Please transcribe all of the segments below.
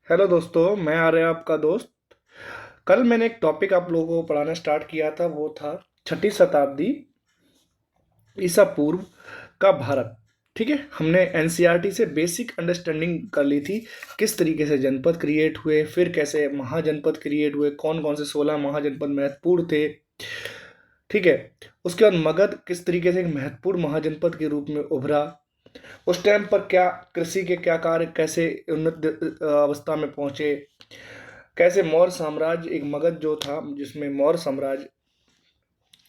Hello दोस्तों, मैं आ रहा आपका दोस्त। कल मैंने एक टॉपिक आप लोगों को पढ़ाना स्टार्ट किया था, वो था छठी शताब्दी ईसा पूर्व का भारत। ठीक है, हमने एनसीईआरटी से बेसिक अंडरस्टैंडिंग कर ली थी। किस तरीके से जनपद क्रिएट हुए, फिर कैसे महाजनपद क्रिएट हुए, कौन कौन से 16 महाजनपद महत्वपूर्ण थे। ठीक है, उसके बाद मगध किस तरीके से एक महत्वपूर्ण महाजनपद के रूप में उभरा। उस टाइम पर क्या कृषि के क्या कार्य कैसे उन्नत अवस्था में पहुंचे। कैसे मौर्य साम्राज्य, एक मगध जो था जिसमें मौर्य साम्राज्य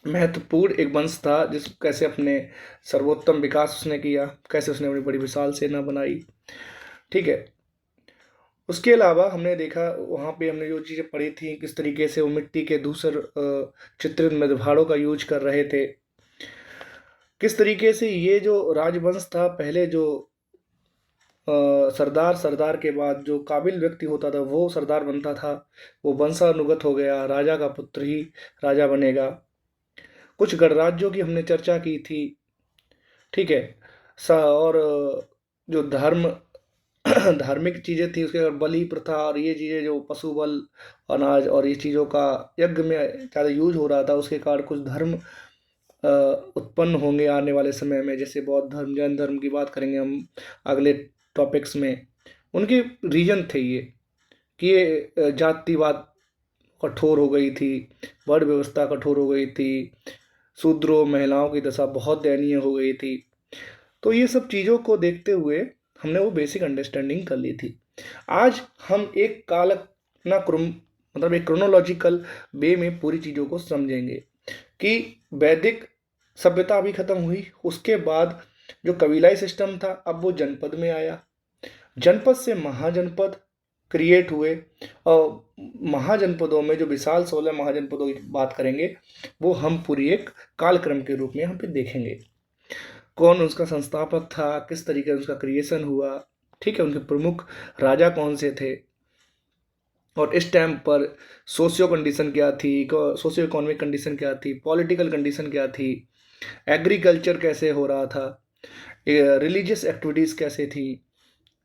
महत्वपूर्ण एक वंश था, जिस कैसे अपने सर्वोत्तम विकास उसने किया, कैसे उसने अपनी बड़ी विशाल सेना बनाई। ठीक है, उसके अलावा हमने देखा वहाँ पे हमने जो चीज़ें पढ़ी थी, किस तरीके से वो मिट्टी के धूसर चित्रित मृदभाड़ों का यूज कर रहे थे। किस तरीके से ये जो राजवंश था, पहले जो सरदार सरदार के बाद जो काबिल व्यक्ति होता था वो सरदार बनता था, वो वंशानुगत हो गया, राजा का पुत्र ही राजा बनेगा। कुछ गणराज्यों की हमने चर्चा की थी। ठीक है, और जो धार्मिक चीज़ें थी, उसके बाद बलि प्रथा और ये चीज़ें, जो पशु बल, अनाज और ये चीज़ों का यज्ञ में ज़्यादा यूज हो रहा था, उसके कारण कुछ धर्म अ, उत्पन्न होंगे आने वाले समय में, जैसे बौद्ध धर्म, जैन धर्म की बात करेंगे हम अगले टॉपिक्स में। उनके रीजन थे ये कि ये जातिवाद कठोर हो गई थी, वर्ण व्यवस्था कठोर हो गई थी, शूद्रों महिलाओं की दशा बहुत दयनीय हो गई थी। तो ये सब चीज़ों को देखते हुए हमने वो बेसिक अंडरस्टैंडिंग कर ली थी। आज हम एक कालक्रम मतलब एक क्रोनोलॉजिकल वे में पूरी चीज़ों को समझेंगे कि वैदिक सभ्यता अभी खत्म हुई, उसके बाद जो कबीलाई सिस्टम था अब वो जनपद में आया, जनपद से महाजनपद क्रिएट हुए। और महाजनपदों में जो विशाल 16 महाजनपदों की बात करेंगे, वो हम पूरी एक कालक्रम के रूप में यहाँ पे देखेंगे। कौन उसका संस्थापक था, किस तरीके से उसका क्रिएशन हुआ, ठीक है, उनके प्रमुख राजा कौन से थे, और इस टाइम पर सोशियो कंडीशन क्या थी, सोशियो इकोनॉमिक कंडीशन क्या थी, पॉलिटिकल कंडीशन क्या थी, एग्रीकल्चर कैसे हो रहा था, रिलीजियस एक्टिविटीज़ कैसे थी,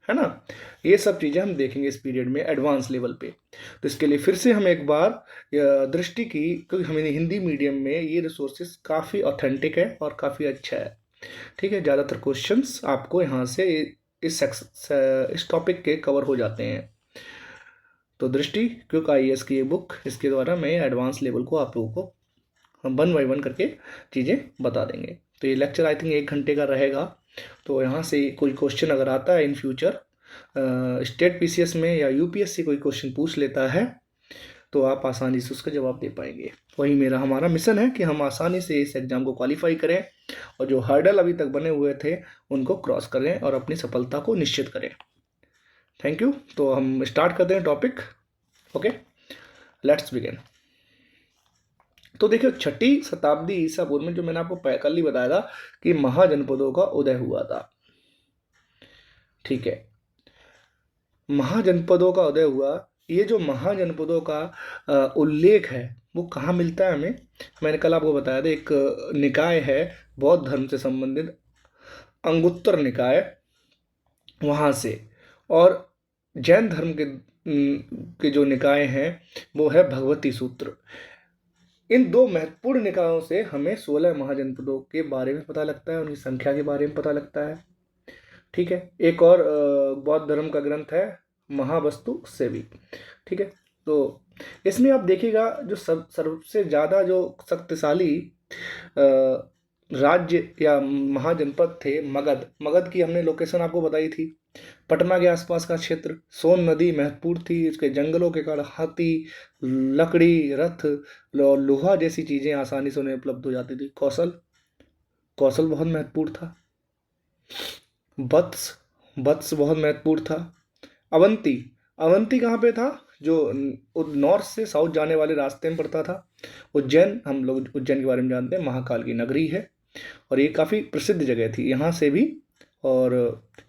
है ना। ये सब चीज़ें हम देखेंगे इस पीरियड में एडवांस लेवल पे। तो इसके लिए फिर से हम एक बार दृष्टि की, क्योंकि हमें हिंदी मीडियम में ये रिसोर्सेज काफ़ी ऑथेंटिक है और काफ़ी अच्छा है। ठीक है, ज़्यादातर क्वेश्चंस आपको यहाँ से इस टॉपिक के कवर हो जाते हैं। तो दृष्टि क्विक आईएएस की ये बुक, इसके द्वारा मैं एडवांस लेवल को आप लोगों को हम वन बाई वन करके चीज़ें बता देंगे। तो ये लेक्चर आई थिंक 1 घंटे का रहेगा। तो यहाँ से कोई क्वेश्चन अगर आता है इन फ्यूचर, स्टेट पीसीएस में या यूपीएससी कोई क्वेश्चन पूछ लेता है, तो आप आसानी से उसका जवाब दे पाएंगे। वही हमारा मिशन है कि हम आसानी से इस एग्ज़ाम को क्वालिफाई करें और जो हर्डल अभी तक बने हुए थे उनको क्रॉस करें और अपनी सफलता को निश्चित करें। Thank you. तो हम स्टार्ट करते हैं टॉपिक। Okay, let's begin. तो देखिए, छठी शताब्दी ईसा पूर्व में जो मैंने आपको कल ही बताया था कि महाजनपदों का उदय हुआ था। ठीक है, महाजनपदों का उदय हुआ। ये जो महाजनपदों का उल्लेख है वो कहाँ मिलता है हमें। मैंने कल आपको बताया था, एक निकाय है बौद्ध धर्म से संबंधित, अंगुत्तर निकाय, वहाँ से। और जैन धर्म के जो निकाय हैं वो है भगवती सूत्र। इन दो महत्वपूर्ण निकायों से हमें 16 महाजनपदों के बारे में पता लगता है, उनकी संख्या के बारे में पता लगता है। ठीक है, एक और बौद्ध धर्म का ग्रंथ है महावस्तु सेवी। ठीक है, तो इसमें आप देखिएगा जो सबसे ज़्यादा जो शक्तिशाली राज्य या महाजनपद थे, मगध। मगध की हमने लोकेशन आपको बताई थी, पटना के आसपास का क्षेत्र। सोन नदी महत्वपूर्ण थी, इसके जंगलों के कारण हाथी, लकड़ी, रथ, लोहा जैसी चीज़ें आसानी से उन्हें उपलब्ध हो जाती थी। कौशल, कौशल बहुत महत्वपूर्ण था। वत्स, वत्स बहुत महत्वपूर्ण था। अवंती, अवंती कहाँ पे था, जो नॉर्थ से साउथ जाने वाले रास्ते में पड़ता था। उज्जैन, हम लोग उज्जैन के बारे में जानते हैं, महाकाल की नगरी है और ये काफ़ी प्रसिद्ध जगह थी यहाँ से भी। और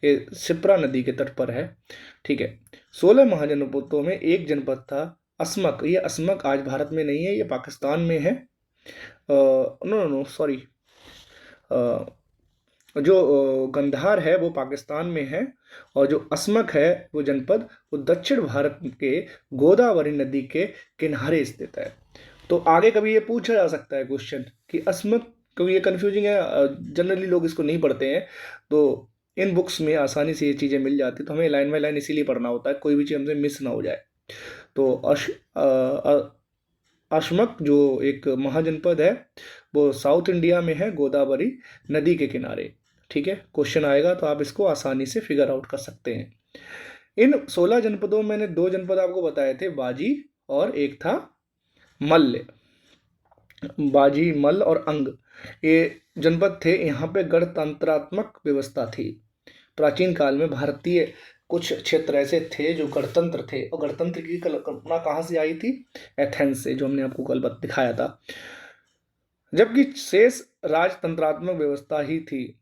ये शिप्रा नदी के तट पर है। ठीक है, 16 महाजनपदों में एक जनपद था अस्मक। ये अस्मक आज भारत में नहीं है, ये पाकिस्तान में है। नो नो नो सॉरी, जो गंधार है वो पाकिस्तान में है, और जो अस्मक है वो जनपद वो दक्षिण भारत के गोदावरी नदी के किनारे स्थित है। तो आगे कभी ये पूछा जा सकता है क्वेश्चन कि अस्मक, कभी ये कंफ्यूजिंग है, जनरली लोग इसको नहीं पढ़ते हैं, तो इन बुक्स में आसानी से ये चीज़ें मिल जाती, तो हमें लाइन बाई लाइन इसीलिए पढ़ना होता है, कोई भी चीज़ हमसे मिस ना हो जाए। तो अशमक जो एक महाजनपद है वो साउथ इंडिया में है, गोदावरी नदी के किनारे। ठीक है, क्वेश्चन आएगा तो आप इसको आसानी से फिगर आउट कर सकते हैं। इन 16 जनपदों में मैंने 2 जनपद आपको बताए थे, बाजी और एक था मल्ल। बाजी, मल्ल और अंग, ये जनपद थे। यहाँ पे गणतंत्रात्मक व्यवस्था थी। प्राचीन काल में भारतीय कुछ क्षेत्र ऐसे थे जो गणतंत्र थे, और गणतंत्र की कल्पना कहाँ से आई थी? एथेंस से, जो हमने आपको कल दिखाया था। जबकि शेष राजतंत्रात्मक व्यवस्था ही थी।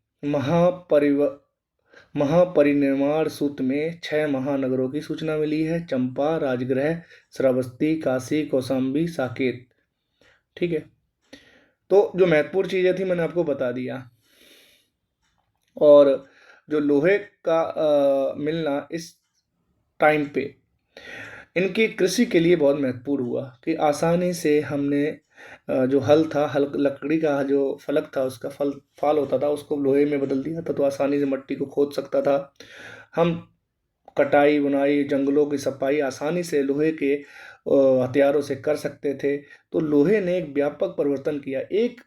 महापरिनिर्वाण सूत्र में 6 महानगरों की सूचना मिली है: चंपा, राजगृह, श्रावस्ती, काशी, कौशाम्बी, साकेत। ठीक है, तो जो महत्वपूर्ण चीजें थी मैंने आपको बता दिया। और जो लोहे का मिलना इस टाइम पे इनकी कृषि के लिए बहुत महत्वपूर्ण हुआ, कि आसानी से हमने जो हल था, हल लकड़ी का जो फलक था उसका फाल होता था, उसको लोहे में बदल दिया था, तो आसानी से मट्टी को खोद सकता था। हम कटाई बुनाई जंगलों की सफाई आसानी से लोहे के हथियारों से कर सकते थे। तो लोहे ने एक व्यापक परिवर्तन किया, एक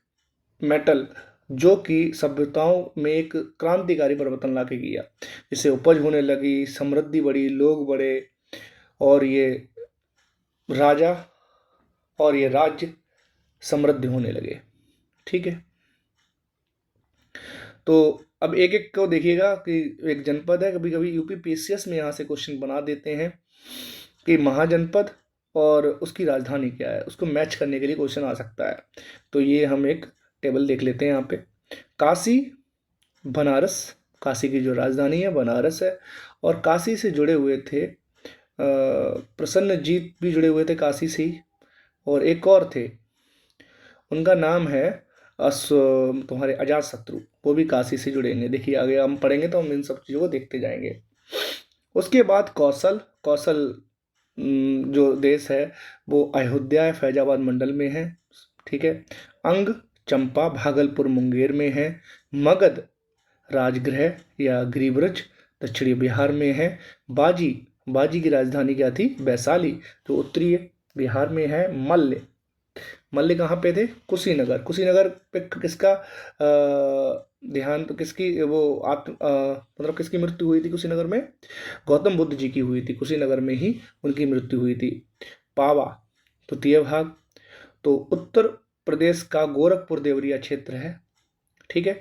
मेटल जो कि सभ्यताओं में एक क्रांतिकारी परिवर्तन लाके किया। इससे उपज होने लगी, समृद्धि बढ़ी, लोग बढ़े, और ये राजा और ये राज्य समृद्ध होने लगे। ठीक है, तो अब एक एक को देखिएगा कि एक जनपद है, कभी कभी यूपी पीसीएस में यहाँ से क्वेश्चन बना देते हैं कि महाजनपद और उसकी राजधानी क्या है, उसको मैच करने के लिए क्वेश्चन आ सकता है। तो ये हम एक टेबल देख लेते हैं यहाँ पे। काशी, बनारस, काशी की जो राजधानी है बनारस है, और काशी से जुड़े हुए थे प्रसन्नजीत भी जुड़े हुए थे काशी से ही, और एक और थे, उनका नाम है अस तुम्हारे अजात शत्रु, वो भी काशी से जुड़ेंगे। देखिए आगे हम पढ़ेंगे तो हम इन सब चीज़ों को देखते जाएंगे। उसके बाद कौशल, कौशल जो देश है वो अयोध्या फैजाबाद मंडल में है। ठीक है, अंग, चंपा, भागलपुर, मुंगेर में है। मगध, राजगृह या गिरिब्रज, दक्षिणी बिहार में है। बाजी, बाजी की राजधानी क्या थी? वैशाली, जो उत्तरी बिहार में है। मल्ल, मल्ल कहाँ पे थे? कुशीनगर, कुशीनगर पे किसका ध्यान, तो किसकी वो मतलब किसकी मृत्यु हुई थी कुशीनगर में? गौतम बुद्ध जी की हुई थी, कुशीनगर में ही उनकी मृत्यु हुई थी। पावा, तृतीय भाग, तो उत्तर प्रदेश का गोरखपुर देवरिया क्षेत्र है। ठीक है,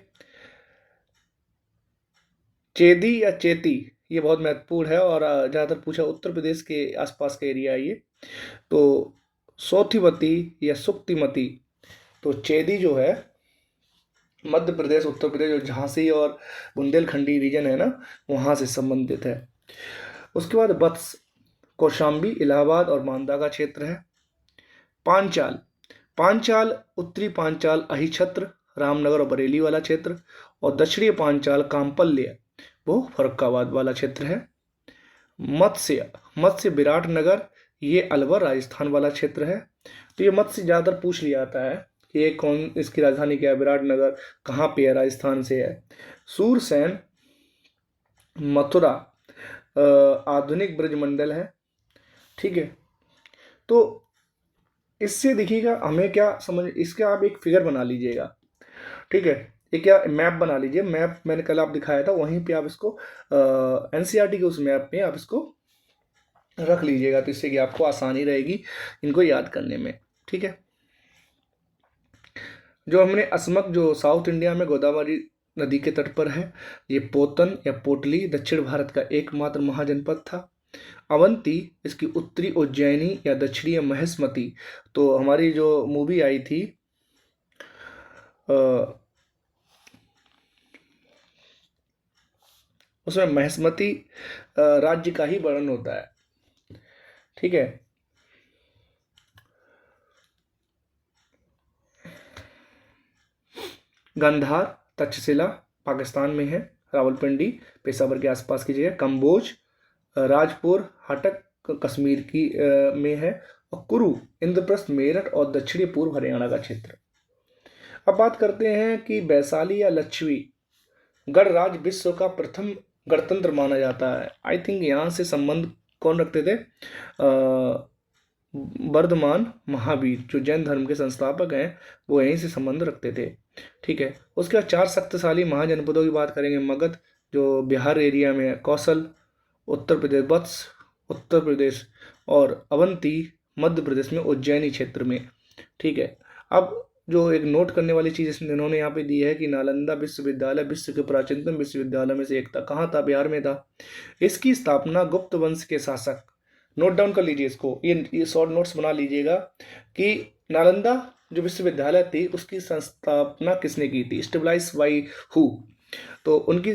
चेदी या चेती, ये बहुत महत्वपूर्ण है, और ज़्यादातर पूछा उत्तर प्रदेश के आसपास का एरिया है ये। तो सोथिमती या सुक्तिमती, तो चेदी जो है मध्य प्रदेश, उत्तर प्रदेश, जो झांसी और बुंदेलखंडी रीजन है ना, वहाँ से संबंधित है। उसके बाद वत्स, कौशाम्बी, इलाहाबाद और बांदा का क्षेत्र है। पांचाल, पांचाल, उत्तरी पांचाल अहिछत्र, रामनगर और बरेली वाला क्षेत्र, और दक्षिणी पांचाल कांपल्य, वो फर्रुखाबाद वाला क्षेत्र है। मत्स्य, मत्स्य विराटनगर, ये अलवर राजस्थान वाला क्षेत्र है। तो ये मत्स्य ज़्यादातर पूछ लिया जाता है कि ये कौन, इसकी राजधानी क्या है? विराटनगर कहाँ पे है? राजस्थान से है। सूरसेन, मथुरा आधुनिक ब्रजमंडल है। ठीक है, तो इससे देखिएगा हमें क्या समझ, इसका आप एक फिगर बना लीजिएगा। ठीक है, ये क्या मैप बना लीजिए, मैप मैंने कल आप दिखाया था, वहीं पे आप इसको एनसीईआरटी के उस मैप में आप इसको रख लीजिएगा, तो इससे कि आपको आसानी रहेगी इनको याद करने में। ठीक है, जो हमने अस्मक, जो साउथ इंडिया में गोदावरी नदी के तट पर है, ये पोतन या पोटली दक्षिण भारत का एकमात्र महाजनपद था। अवंती, इसकी उत्तरी उज्जैनी या दक्षिणी महेशमती, तो हमारी जो मूवी आई थी उसमें महेशमती राज्य का ही वर्णन होता है। ठीक है, गंधार, तक्षशिला, पाकिस्तान में है, रावलपिंडी पेशावर के आसपास की जगह, कंबोज राजपुर हाटक कश्मीर की में है, और कुरु इंद्रप्रस्थ मेरठ और दक्षिणी पूर्व हरियाणा का क्षेत्र। अब बात करते हैं कि वैशाली या लच्छवी गणराज्य विश्व का प्रथम गणतंत्र माना जाता है। आई थिंक यहाँ से संबंध कौन रखते थे? वर्धमान महावीर जो जैन धर्म के संस्थापक हैं, वो यहीं से संबंध रखते थे। ठीक है। उसके बाद 4 शक्तिशाली महाजनपदों की बात करेंगे। मगध जो बिहार एरिया में है, कौशल उत्तर प्रदेश, वत्स उत्तर प्रदेश, और अवंती मध्य प्रदेश में उज्जैनी क्षेत्र में। ठीक है। अब जो एक नोट करने वाली चीज़ इन्होंने यहाँ पे दी है कि नालंदा विश्वविद्यालय विश्व के प्राचीनतम विश्वविद्यालय में से एक था। कहाँ था? बिहार में था। इसकी स्थापना गुप्त वंश के शासक, नोट डाउन कर लीजिए इसको, ये शॉर्ट नोट्स बना लीजिएगा कि नालंदा जो विश्वविद्यालय थी उसकी संस्थापना किसने की थी, स्टेबलाइज बाई हु। तो उनकी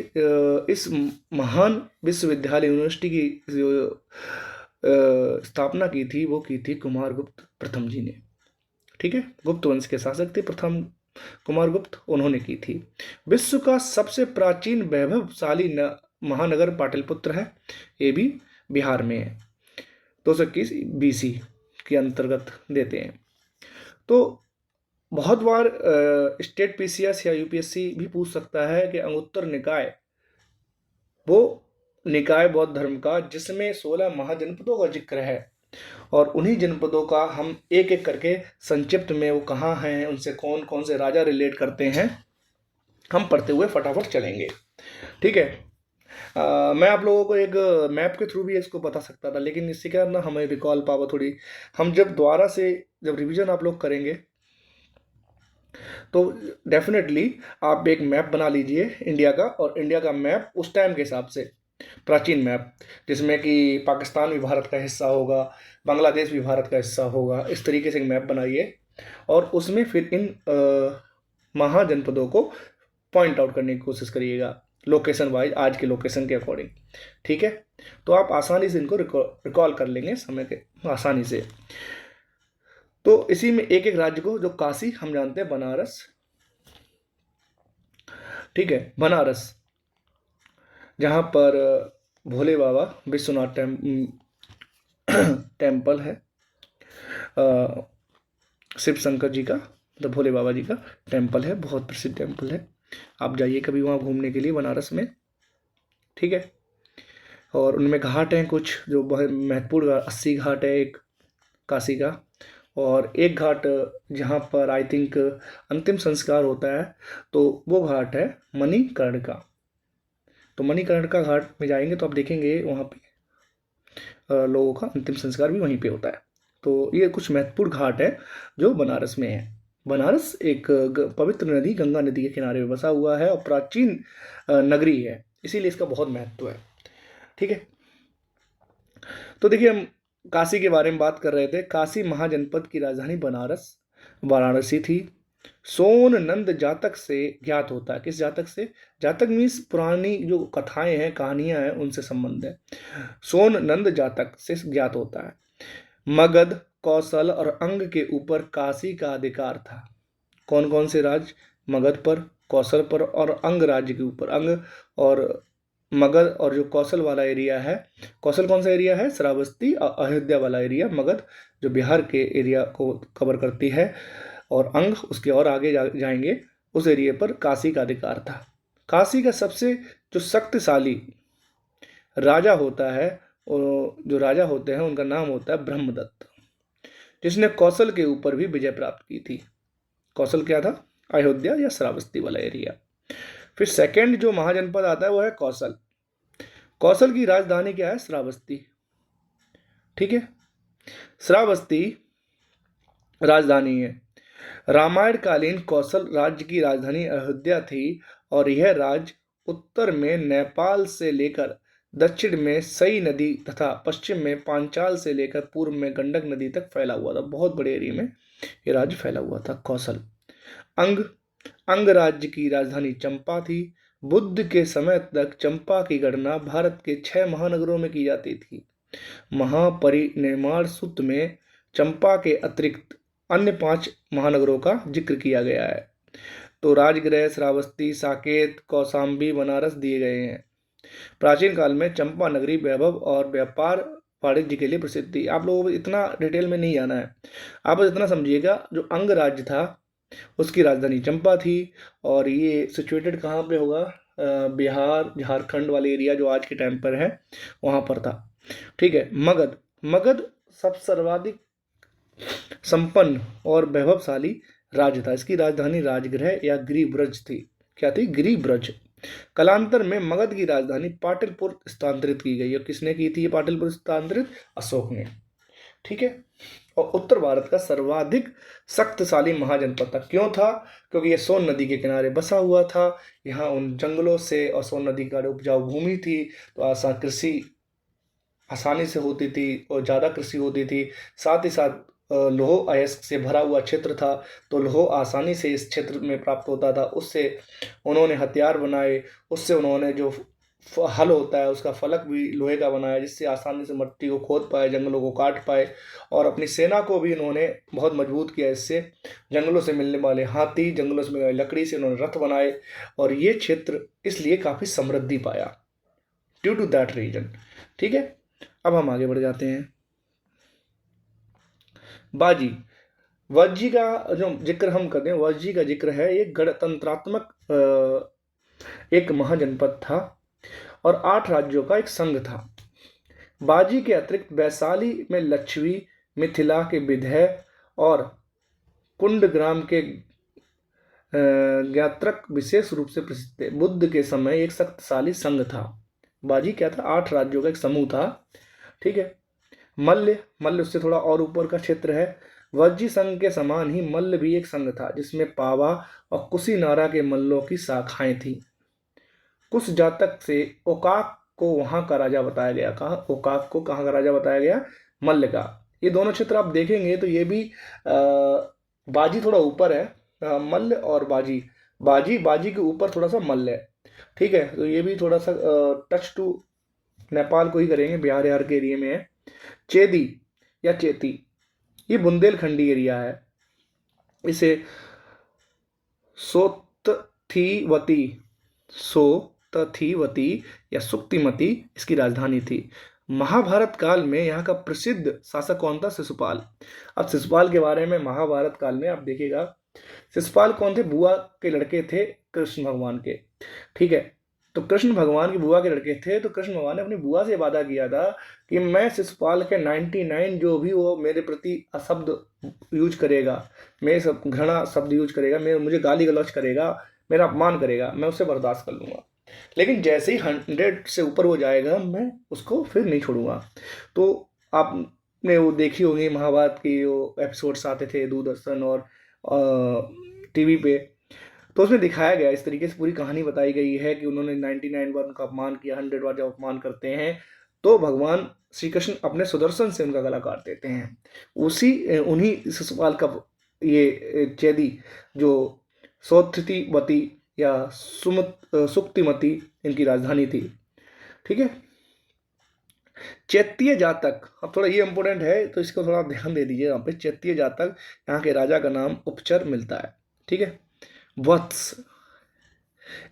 इस महान विश्वविद्यालय यूनिवर्सिटी की जो स्थापना की थी वो की थी कुमारगुप्त प्रथम जी ने। ठीक है। गुप्त वंश के शासक थे प्रथम कुमारगुप्त, उन्होंने की थी। विश्व का सबसे प्राचीन वैभवशाली महानगर पाटलिपुत्र है, ये भी बिहार में है, 221 BC के अंतर्गत देते हैं। तो बहुत बार स्टेट PCS या UPSC भी पूछ सकता है कि अंगुत्तर निकाय, वो निकाय बौद्ध धर्म का जिसमें 16 महाजनपदों का जिक्र है, और उन्हीं जनपदों का हम एक एक करके संक्षिप्त में वो कहाँ हैं, उनसे कौन कौन से राजा रिलेट करते हैं, हम पढ़ते हुए फटाफट चलेंगे। ठीक है। मैं आप लोगों को एक मैप के थ्रू भी इसको बता सकता था, लेकिन इससे क्या ना हमें रिकॉल पावर थोड़ी, हम जब दोबारा से जब रिवीजन आप लोग करेंगे तो डेफिनेटली आप एक मैप बना लीजिए इंडिया का, और इंडिया का मैप उस टाइम के हिसाब से प्राचीन मैप, जिसमें कि पाकिस्तान भी भारत का हिस्सा होगा, बांग्लादेश भी भारत का हिस्सा होगा, इस तरीके से एक मैप बनाइए, और उसमें फिर इन महाजनपदों को पॉइंट आउट करने की कोशिश करिएगा लोकेशन वाइज, आज के लोकेशन के अकॉर्डिंग। ठीक है। तो आप आसानी से इनको रिकॉल कर लेंगे समय के आसानी से। तो इसी में एक एक राज्य को, जो काशी हम जानते हैं, बनारस। ठीक है। बनारस जहाँ पर भोले बाबा विश्वनाथ टेम्पल है, शिव शंकर जी का, मतलब भोले बाबा जी का टेम्पल है, बहुत प्रसिद्ध टेम्पल है। आप जाइए कभी वहाँ घूमने के लिए बनारस में। ठीक है। और उनमें घाट हैं कुछ जो बहुत महत्वपूर्ण, 80 घाट है एक काशी का, और एक घाट जहाँ पर आई थिंक अंतिम संस्कार होता है, तो वो घाट है मणिकर्णिका। तो मणिकर्णिका घाट में जाएंगे तो आप देखेंगे वहाँ पे लोगों का अंतिम संस्कार भी वहीं पे होता है। तो ये कुछ महत्वपूर्ण घाट है जो बनारस में है। बनारस एक पवित्र नदी, गंगा नदी के किनारे में बसा हुआ है और प्राचीन नगरी है, इसीलिए इसका बहुत महत्व है। ठीक है। तो देखिए, हम काशी के बारे में बात कर रहे थे। काशी महाजनपद की राजधानी वाराणसी थी। सोन नंद जातक से ज्ञात होता है। किस जातक से? जातक मीन्स पुरानी जो कथाएं हैं, कहानियां हैं, उनसे संबंध है। सोन नंद जातक से ज्ञात होता है। मगध, कौशल और अंग के ऊपर काशी का अधिकार था। कौन कौन से राज्य? मगध पर, कौशल पर और अंग राज्य के ऊपर। अंग और मगध और जो कौशल वाला एरिया है, कौशल कौन सा एरिया है? श्रावस्ती और अयोध्या वाला एरिया। मगध जो बिहार के एरिया को कवर करती है, और अंग उसके और आगे जाएंगे, उस एरिया पर काशी का अधिकार था। काशी का सबसे जो शक्तिशाली राजा होता है, और जो राजा होते हैं उनका नाम होता है ब्रह्मदत्त, जिसने कौशल के ऊपर भी विजय प्राप्त की थी। कौशल क्या था? अयोध्या या श्रावस्ती वाला एरिया। फिर सेकंड जो महाजनपद आता है वो है कौशल। कौशल की राजधानी क्या है? श्रावस्ती। ठीक है। श्रावस्ती राजधानी है। रामायण कालीन कौशल राज्य की राजधानी अयोध्या थी, और यह राज्य उत्तर में नेपाल से लेकर दक्षिण में सई नदी तथा पश्चिम में पांचाल से लेकर पूर्व में गंडक नदी तक फैला हुआ था। बहुत बड़े एरिया में यह राज्य फैला हुआ था कौशल। अंग राज्य की राजधानी चंपा थी। बुद्ध के समय तक चंपा की गणना भारत के 6 महानगरों में की जाती थी। महापरिनिर्वाण सूत्र में चंपा के अतिरिक्त अन्य 5 महानगरों का जिक्र किया गया है। तो राजगृह, श्रावस्ती, साकेत, कौशाम्बी, बनारस दिए गए हैं। प्राचीन काल में चंपा नगरी वैभव और व्यापार वाणिज्य के लिए प्रसिद्ध थी। आप लोगों को इतना डिटेल में नहीं जाना है, आप बस इतना समझिएगा, जो अंग राज्य था उसकी राजधानी चंपा थी, और ये सिचुएटेड कहाँ पे होगा, बिहार झारखंड वाले एरिया जो आज के टाइम पर है वहाँ पर था। ठीक है। मगध, मगध सब सर्वाधिक संपन्न और वैभवशाली राज्य था। इसकी राजधानी राजगृह या गिरिब्रज थी। क्या थी? गिरिब्रज। कालांतर में मगध की राजधानी पाटलिपुत्र स्थानांतरित की गई। और किसने की थी ये पाटलिपुत्र स्थानांतरित? अशोक ने। ठीक है। और उत्तर भारत का सर्वाधिक शक्तिशाली महाजनपद था। क्यों था? क्योंकि यह सोन नदी के किनारे बसा हुआ था। यहाँ उन जंगलों से और सोन नदी का उपजाऊ भूमि थी, तो आसान कृषि आसानी से होती थी और ज़्यादा कृषि होती थी। साथ ही साथ लौह अयस्क से भरा हुआ क्षेत्र था, तो लौह आसानी से इस क्षेत्र में प्राप्त होता था। उससे उन्होंने हथियार बनाए, उससे उन्होंने जो हल होता है उसका फलक भी लोहे का बनाया, जिससे आसानी से मिट्टी को खोद पाए, जंगलों को काट पाए, और अपनी सेना को भी इन्होंने बहुत मजबूत किया। इससे जंगलों से मिलने वाले हाथी, जंगलों से मिलने वाली लकड़ी से इन्होंने रथ बनाए, और ये क्षेत्र इसलिए काफ़ी समृद्धि पाया ड्यू टू दैट रीजन। ठीक है। अब हम आगे बढ़ जाते हैं। बाजी, वज्जी का जो जिक्र हम करते हैं, वज्जी का जिक्र है, ये गणतंत्रात्मक एक महाजनपद था और 8 राज्यों का एक संघ था। बाजी के अतिरिक्त वैशाली में लक्ष्मी, मिथिला के विधेय और कुंडग्राम के ज्ञात्रक विशेष रूप से प्रसिद्ध थे। बुद्ध के समय एक शक्तिशाली संघ था। बाजी क्या था? 8 राज्यों का एक समूह था। ठीक है। मल्ल, मल्ल उससे थोड़ा और ऊपर का क्षेत्र है। वज्जी संघ के समान ही मल्ल भी एक संघ था, जिसमें पावा और कुशीनारा के मल्लों की शाखाएं थीं। कुश जातक से ओकाक को वहां का राजा बताया गया। कहा? ओकाक को कहाँ का राजा बताया गया? मल्ल का। ये दोनों क्षेत्र आप देखेंगे तो ये भी बाजी थोड़ा ऊपर है, मल्ल और बाजी, बाजी के ऊपर थोड़ा सा मल्ल है। ठीक है। तो ये भी थोड़ा सा टच टू नेपाल को ही करेंगे, बिहार यार के एरिया में है। चेदी या चेती, ये बुंदेलखंडी एरिया है। इसे सोतथीवती, सोतथीवती या सुक्तिमती इसकी राजधानी थी। महाभारत काल में यहाँ का प्रसिद्ध शासक कौन था? शिशुपाल। अब शिशुपाल के बारे में महाभारत काल में आप देखिएगा, शिशुपाल कौन थे? बुआ के लड़के थे कृष्ण भगवान के। ठीक है। तो कृष्ण भगवान की बुआ के लड़के थे, तो कृष्ण भगवान ने अपनी बुआ से वादा किया था कि मैं शिशुपाल के 99 जो भी वो मेरे प्रति अशब्द यूज करेगा, मेरे सब घृणा शब्द यूज करेगा, मुझे गाली गलौज करेगा, मेरा अपमान करेगा, मैं उसे बर्दाश्त कर लूंगा, लेकिन जैसे ही 100 से ऊपर हो जाएगा मैं उसको फिर नहीं छोड़ूंगा। तो आपने वो देखी होगी महाभारत की वो एपिसोड्स आते थे दूरदर्शन और टीवी पे, तो उसमें दिखाया गया, इस तरीके से पूरी कहानी बताई गई है कि उन्होंने 99 बार उनका अपमान किया। 100 बार जब अपमान करते हैं तो भगवान श्री कृष्ण अपने सुदर्शन से उनका गला काट देते हैं। उन्हीं शिशुपाल का ये चेदी जो सौथितिवती या सुक्तिमती इनकी राजधानी थी। ठीक है। चैत्य जातक, अब थोड़ा ये इंपॉर्टेंट है तो इसको थोड़ा ध्यान दे दीजिए। यहाँ पे चैत्य जातक, यहाँ के राजा का नाम उपचर मिलता है। ठीक है। वत्स,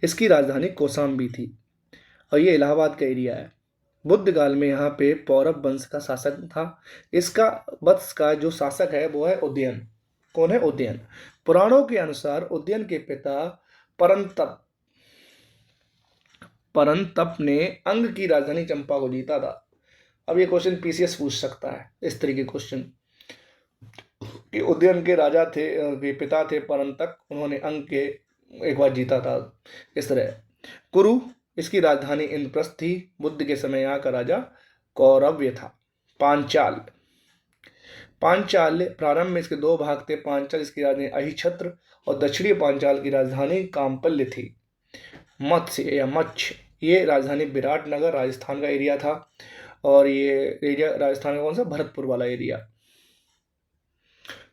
इसकी राजधानी कौशाम्बी थी और ये इलाहाबाद का एरिया है। बुद्ध काल में यहाँ पे पौरव वंश का शासक था। इसका वत्स का जो शासक है वो है उदयन। कौन है? उदयन। पुराणों के अनुसार उदयन के पिता परंतप परंतप ने अंग की राजधानी चंपा को जीता था। अब ये क्वेश्चन पीसीएस पूछ सकता है, इस तरीके क्वेश्चन कि उदयन के राजा थे, के पिता थे परंतक, उन्होंने अंग के एक बार जीता था, इस तरह। कुरु, इसकी राजधानी इंद्रप्रस्थ थी। बुद्ध के समय यहाँ का राजा कौरव्य था। पांचाल, पांचाल प्रारंभ में इसके 2 भाग थे। पांचाल इसकी राजधानी अहिछत्र और दक्षिणी पांचाल की राजधानी काम्पल्य थी। मत्स्य या मच्छ, ये राजधानी विराटनगर राजस्थान का एरिया था, और ये एरिया राजस्थान का कौन सा? भरतपुर वाला एरिया।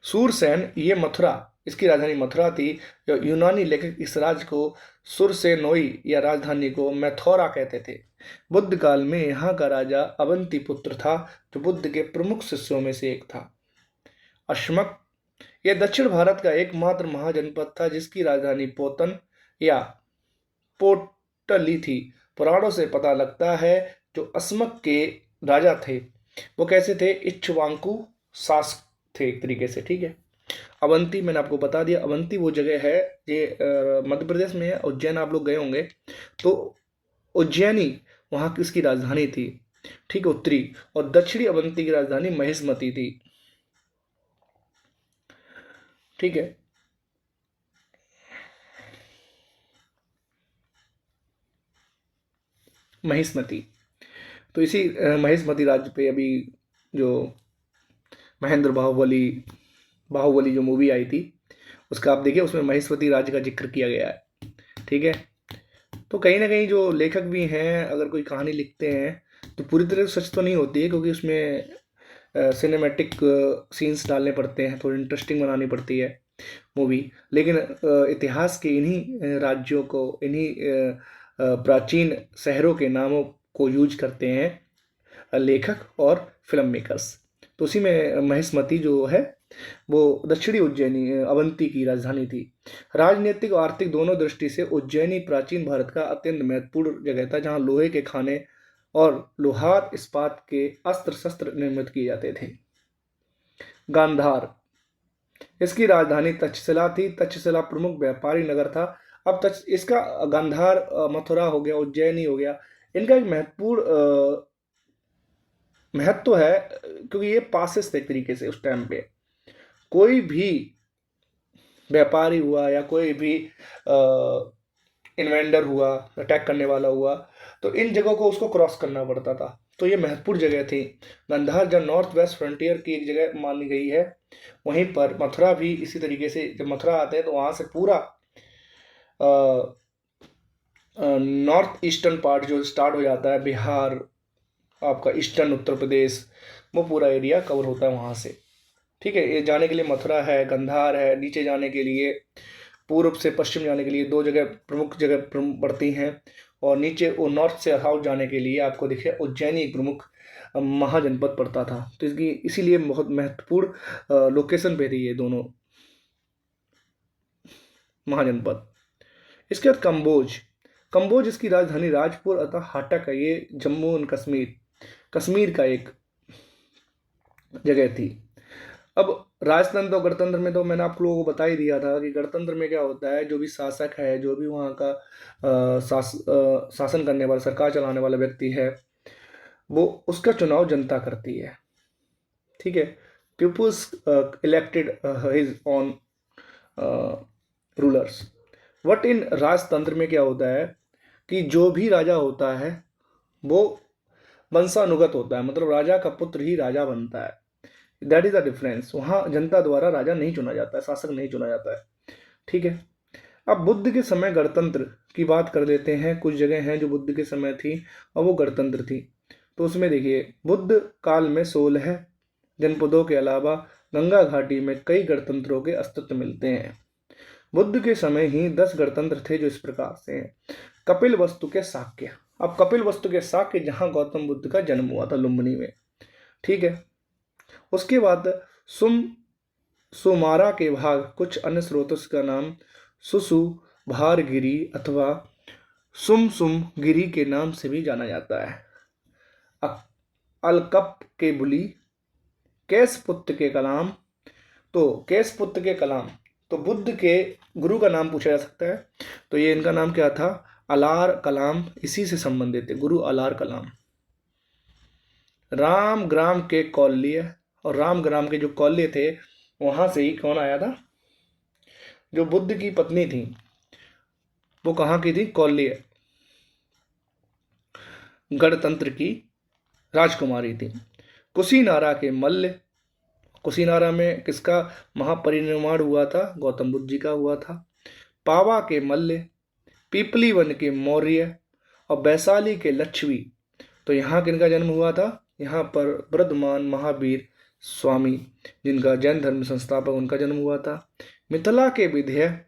सूरसेन, ये मथुरा, इसकी राजधानी मथुरा थी। जो यूनानी लेखक इस राज्य को सुरसेनोई या राजधानी को मैथोरा कहते थे। बुद्ध काल में यहाँ का राजा अवंती पुत्र था, जो बुद्ध के प्रमुख शिष्यों में से एक था। अश्मक, यह दक्षिण भारत का एकमात्र महाजनपद था जिसकी राजधानी पोतन या पोटली थी। पुराणों से पता लगता है जो अस्मक के राजा थे वो कैसे थे, इक्ष्वाकु शासक थे एक तरीके से, ठीक है। अवंती मैंने आपको बता दिया, अवंती वो जगह है ये मध्य प्रदेश में है। उज्जैन आप लोग गए होंगे तो उज्जैनी वहाँ की उसकी राजधानी थी, ठीक है, उत्तरी। और दक्षिणी अवंती की राजधानी महिष्मती थी, ठीक है। महिष्मती, तो इसी महिष्मती राज्य पे अभी जो महेंद्र बाहुबली बाहुबली जो मूवी आई थी उसका आप देखिए, उसमें महिष्मती राज्य का जिक्र किया गया है, ठीक है। तो कहीं ना कहीं जो लेखक भी हैं अगर कोई कहानी लिखते हैं तो पूरी तरह से सच तो नहीं होती है, क्योंकि उसमें सिनेमैटिक सीन्स डालने पड़ते हैं, थोड़ी इंटरेस्टिंग बनानी पड़ती है मूवी। लेकिन इतिहास के इन्हीं राज्यों को, इन्हीं प्राचीन शहरों के नामों को यूज करते हैं लेखक और फिल्म मेकर्स। तो उसी में महिष्मती जो है वो दक्षिणी उज्जैनी अवंती की राजधानी थी। राजनीतिक और आर्थिक दोनों दृष्टि से उज्जैनी प्राचीन भारत का अत्यंत महत्वपूर्ण जगह था, जहां लोहे के खाने और लोहार इस्पात के अस्त्र शस्त्र निर्मित किए जाते थे। गांधार, इसकी राजधानी तक्षशिला थी। तक्षशिला प्रमुख व्यापारी नगर था। अब तक्ष इसका गांधार मथुरा हो गया, उज्जैनी हो गया, इनका एक महत्वपूर्ण महत्व है, क्योंकि ये पासेस थे एक तरीके से उस टाइम पे। कोई भी व्यापारी हुआ या कोई भी इन्वेंडर हुआ, अटैक करने वाला हुआ, तो इन जगहों को उसको क्रॉस करना पड़ता था। तो ये महत्वपूर्ण जगह थी। गंधार जब नॉर्थ वेस्ट फ्रंटियर की एक जगह मानी गई है, वहीं पर मथुरा भी इसी तरीके से। जब मथुरा आते हैं तो वहाँ से पूरा नॉर्थ ईस्टर्न पार्ट जो स्टार्ट हो जाता है, बिहार, आपका ईस्टर्न उत्तर प्रदेश, वो पूरा एरिया कवर होता है वहाँ से, ठीक है। ये जाने के लिए मथुरा है, गंधार है। नीचे जाने के लिए, पूर्व से पश्चिम जाने के लिए दो जगह प्रमुख जगह पड़ती हैं। और नीचे वो नॉर्थ से साउथ जाने के लिए आपको दिखे उज्जैनी एक प्रमुख महाजनपद पड़ता था। तो इसकी इसीलिए बहुत महत्वपूर्ण लोकेशन पे थी ये दोनों महाजनपद। इसके बाद कंबोज। कंबोज इसकी राजधानी राजपुर अतः हाटक है। ये जम्मू एंड कश्मीर, कश्मीर का एक जगह थी। अब राजतंत्र और गणतंत्र में तो मैंने आप लोगों को बता ही दिया था कि गणतंत्र में क्या होता है, जो भी शासक है, जो भी वहाँ का शासन करने वाला, सरकार चलाने वाला व्यक्ति है, वो उसका चुनाव जनता करती है, ठीक है। Peoples elected his own rulers. But in राजतंत्र में क्या होता है कि जो भी राजा होता है वो वंशानुगत होता है, मतलब राजा का पुत्र ही राजा बनता है। That is the difference. वहाँ जनता द्वारा राजा नहीं चुना जाता है, शासक नहीं चुना जाता है, ठीक है। अब बुद्ध के समय गणतंत्र की बात कर लेते हैं। कुछ जगह हैं जो बुद्ध के समय थी और वो गणतंत्र थी। तो उसमें देखिए, बुद्ध काल में 16 जनपदों के अलावा गंगा घाटी में कई गणतंत्रों के अस्तित्व मिलते हैं। बुद्ध के समय ही 10 गणतंत्र थे जो इस प्रकार से हैं। कपिल वस्तु के शाक्य। अब कपिल वस्तु के शाक्य जहां गौतम बुद्ध का जन्म हुआ था, लुम्बिनी में, ठीक है। उसके बाद सुम सुमारा के भाग, कुछ अन्य स्रोतों का नाम सुसु भारगिरी अथवा सुम गिरी के नाम से भी जाना जाता है। अलकप के बुली, कैसपुत्र के कलाम। तो कैसपुत्र के कलाम, तो बुद्ध के गुरु का नाम पूछा जा सकता है। तो ये इनका नाम क्या था, अलार कलाम, इसी से संबंधित है, गुरु अलार कलाम। राम ग्राम के कौल्य, और राम ग्राम के जो कौल्य थे वहां से ही कौन आया था, जो बुद्ध की पत्नी थी वो कहाँ की थी, कौल्य गणतंत्र की राजकुमारी थी। कुशीनारा के मल्ल, कुशीनारा में किसका महापरिनिर्वाण हुआ था, गौतम बुद्ध जी का हुआ था। पावा के मल्ल, पीपली वन के मौर्य और वैशाली के लक्ष्मी। तो यहाँ किनका जन्म हुआ था, यहाँ पर वर्धमान महावीर स्वामी, जिनका जैन धर्म संस्थापक, उनका जन्म हुआ था। मिथिला के विधेय,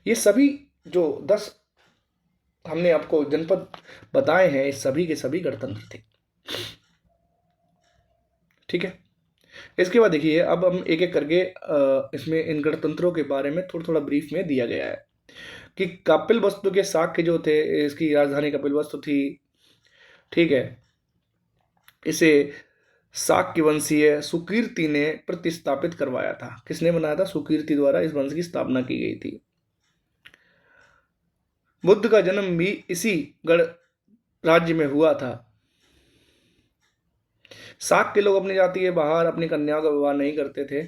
ये सभी जो 10 हमने आपको जनपद बताए हैं, ये सभी के सभी गणतंत्र थे, ठीक है। इसके बाद देखिए, अब हम एक एक करके इसमें इन गणतंत्रों के बारे में थोड़ा थोड़ा ब्रीफ में दिया गया है कि कपिलवस्तु के शाक्य जो थे, इसकी राजधानी कपिलवस्तु थी। ठीक है, इसे शाक्य वंशीय सुकीर्ति ने प्रतिस्थापित करवाया था। किसने बनाया था? सुकीर्ति द्वारा इस वंश की स्थापना की गई थी। बुद्ध का जन्म भी इसी गढ़ राज्य में हुआ था। शाक के लोग अपनी जाति के बाहर अपनी कन्याओं का विवाह नहीं करते थे।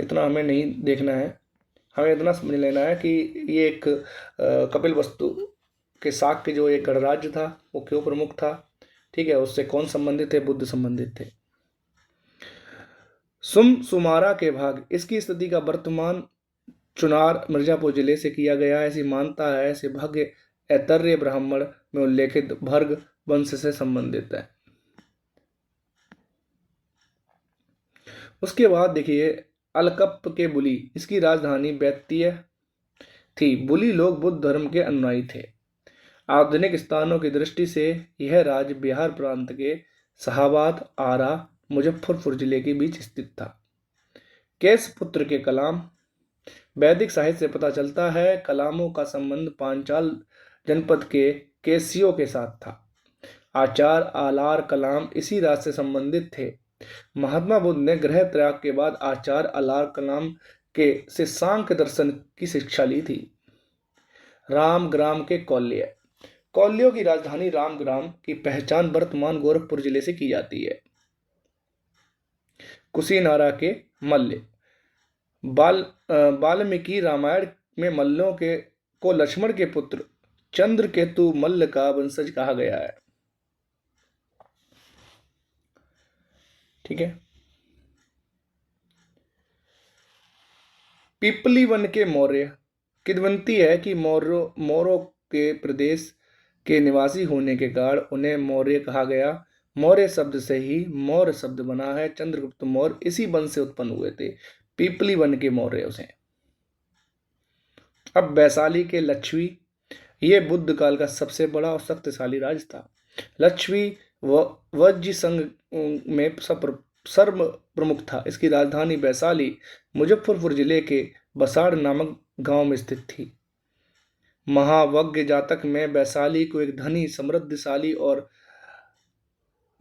इतना हमें नहीं देखना है, हमें इतना समझ लेना है कि ये एक कपिल वस्तु के शाक के जो एक गणराज्य था वो क्यों प्रमुख था। ठीक है, उससे कौन संबंधित थे? बुद्ध संबंधित थे। सुमारा के भाग, इसकी स्थिति का वर्तमान चुनार मिर्जापुर जिले से किया गया ऐसी मानता है। ऐसे भाग्य ऐतर्य ब्राह्मण में उल्लेखित भर्ग वंश से संबंधित है। उसके बाद देखिए, अलकप के बुली, इसकी राजधानी बैत्तीय थी। बुली लोग बुद्ध धर्म के अनुयायी थे। आधुनिक स्थानों की दृष्टि से यह राज्य बिहार प्रांत के शाहाबाद, आरा, मुजफ्फरपुर जिले के बीच स्थित था। केस पुत्र के कलाम, वैदिक साहित्य से पता चलता है कलामों का संबंध पांचाल जनपद के केसियों के साथ था। आचार आलार कलाम इसी राज्य से संबंधित थे। महात्मा बुद्ध ने गृह त्याग के बाद आचार आलार कलाम के से सांख्य दर्शन की शिक्षा ली थी। रामग्राम के कौल्य, कौल्यों की राजधानी रामग्राम की पहचान वर्तमान गोरखपुर जिले से की जाती है। कुशीनारा के मल्ल, वाल्मीकि रामायण में मल्लों के को लक्ष्मण के पुत्र चंद्रकेतु मल्ल का वंशज कहा गया है। ठीक है, पिपली वन के मौर्य, किंवदंती है कि मौर्यों के प्रदेश के निवासी होने के कारण उन्हें मौर्य कहा गया। मौर्य शब्द से ही मौर्य शब्द बना है। चंद्रगुप्त मौर्य इसी वंश से उत्पन्न हुए थे, पिपली वन के मौर्य से। अब वैशाली के लक्ष्मी, ये बुद्ध काल का सबसे बड़ा और शक्तिशाली राज्य था। लक्ष्मी वज्र संघ में सर्व प्रमुख था। इसकी राजधानी वैशाली मुजफ्फरपुर जिले के बसाड़ नामक गांव में स्थित थी। महावज्ञ जातक में वैशाली को एक धनी, समृद्धशाली और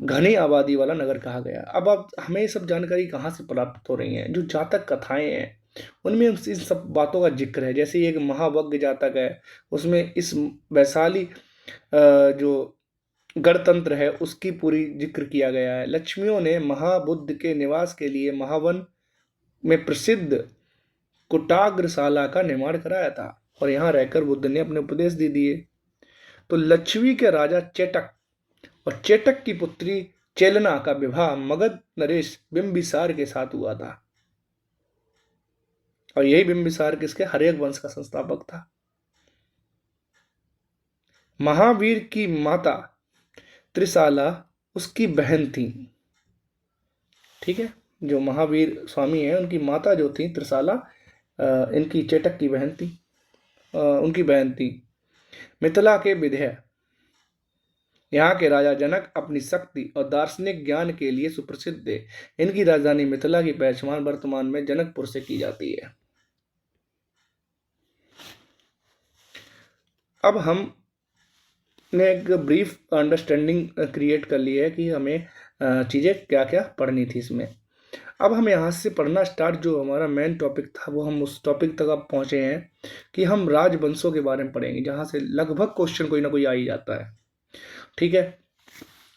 घनी आबादी वाला नगर कहा गया। अब हमें ये सब जानकारी कहाँ से प्राप्त हो रही है? जो जातक कथाएं हैं उनमें इन सब बातों का जिक्र है। जैसे एक महावज्ञ जातक है, उसमें इस वैशाली जो गणतंत्र है उसकी पूरी जिक्र किया गया है। लक्ष्मियों ने महाबुद्ध के निवास के लिए महावन में प्रसिद्ध कुटाग्रशाला का निर्माण कराया था और यहाँ रहकर बुद्ध ने अपने उपदेश दे दिए। तो लक्ष्मी के राजा चेटक और चेटक की पुत्री चेलना का विवाह मगध नरेश बिंबिसार के साथ हुआ था और यही बिंबिसार किसके? हर्यक वंश का संस्थापक था। महावीर की माता त्रिशाला उसकी बहन थी। ठीक है, जो महावीर स्वामी है उनकी माता जो थी त्रिशाला, इनकी चेटक की बहन थी, उनकी बहन थी। मिथिला के विधेय, यहाँ के राजा जनक अपनी शक्ति और दार्शनिक ज्ञान के लिए सुप्रसिद्ध थे। इनकी राजधानी मिथिला की पहचान वर्तमान में जनकपुर से की जाती है। अब हम ने एक ब्रीफ अंडरस्टैंडिंग क्रिएट कर ली है कि हमें चीज़ें क्या क्या पढ़नी थी इसमें। अब हम यहाँ से पढ़ना स्टार्ट, जो हमारा मेन टॉपिक था वो हम उस टॉपिक तक अब पहुँचे हैं कि हम राजवंशों के बारे में पढ़ेंगे, जहाँ से लगभग क्वेश्चन कोई ना कोई आ ही जाता है। ठीक है,